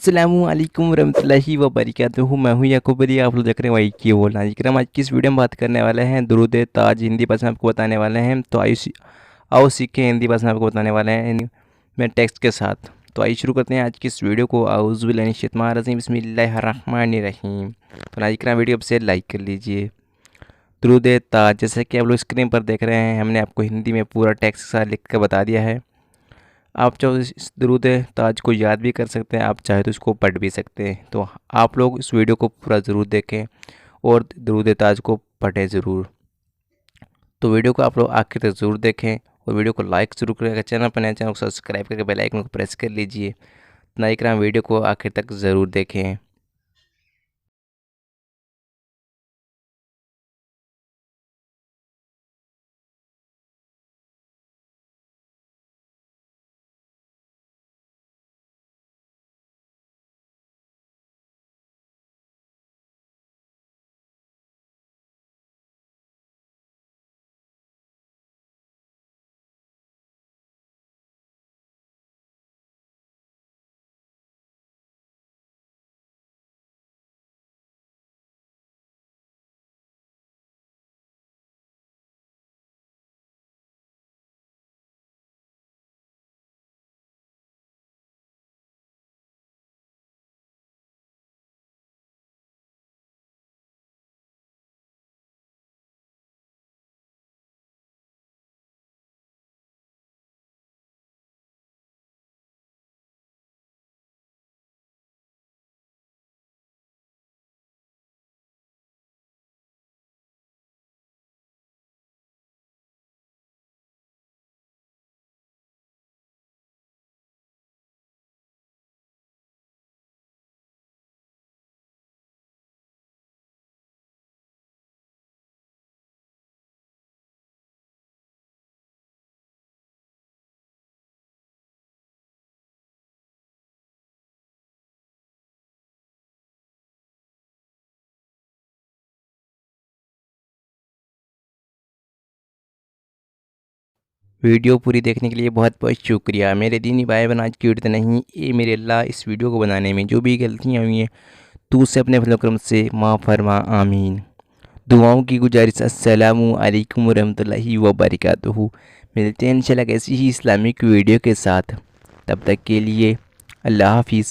अस्सलामुअलैकुम रहमतुल्लाहि व बरकातुहू। मैं हूँ याकूब अली, आप लोग देख रहे हैं वाई की बोलना जी। हम आज की इस वीडियो में बात करने वाले हैं दुरूद ए ताज हिंदी भाषा में आपको बताने वाले हैं। तो आओ सीखें हिंदी भाषा में आपको बताने वाले हैं मैं टेक्स्ट के साथ। तो आइए शुरू करते हैं आज की इस वीडियो को। आऊज़ु बिल्लाहि मिनश शैतानिर रजीम, बिस्मिल्लाहिर्रहमानिर्रहीम। तो लाइक करना वीडियो से लाइक कर लीजिए। दुरूद ए ताज, जैसे कि आप लोग स्क्रीन पर देख रहे हैं, हमने आपको हिंदी में पूरा टेक्स्ट के साथ लिख कर बता दिया है। आप चाहो इस दुरूद ए ताज को याद भी कर सकते हैं, आप चाहे तो इसको पढ़ भी सकते हैं। तो आप लोग इस वीडियो को पूरा ज़रूर देखें और दुरूद ए ताज को पढ़ें ज़रूर। तो वीडियो को आप लोग आखिर तक ज़रूर देखें और वीडियो को लाइक ज़रूर करें। अगर चैनल पर नए चैनल को सब्सक्राइब करके बेल आइकन को प्रेस कर लीजिए। लाइक करें, वीडियो को आखिर तक ज़रूर देखें। वीडियो पूरी देखने के लिए बहुत बहुत शुक्रिया। मेरे दीनी भाई बहन, आज की वीडियो नहीं, ये मेरे अल्लाह इस वीडियो को बनाने में जो भी गलतियाँ हुई हैं तू उसे अपने फजल करम से माफ़ फरमा, आमीन। दुआओं की गुजारिश, अस्सलामु अलैकुम रहमतुल्लाहि व बरकातुहू। मिलते हैं इंशाल्लाह ऐसी ही इस्लामिक वीडियो के साथ। तब तक के लिए अल्लाह हाफिज़।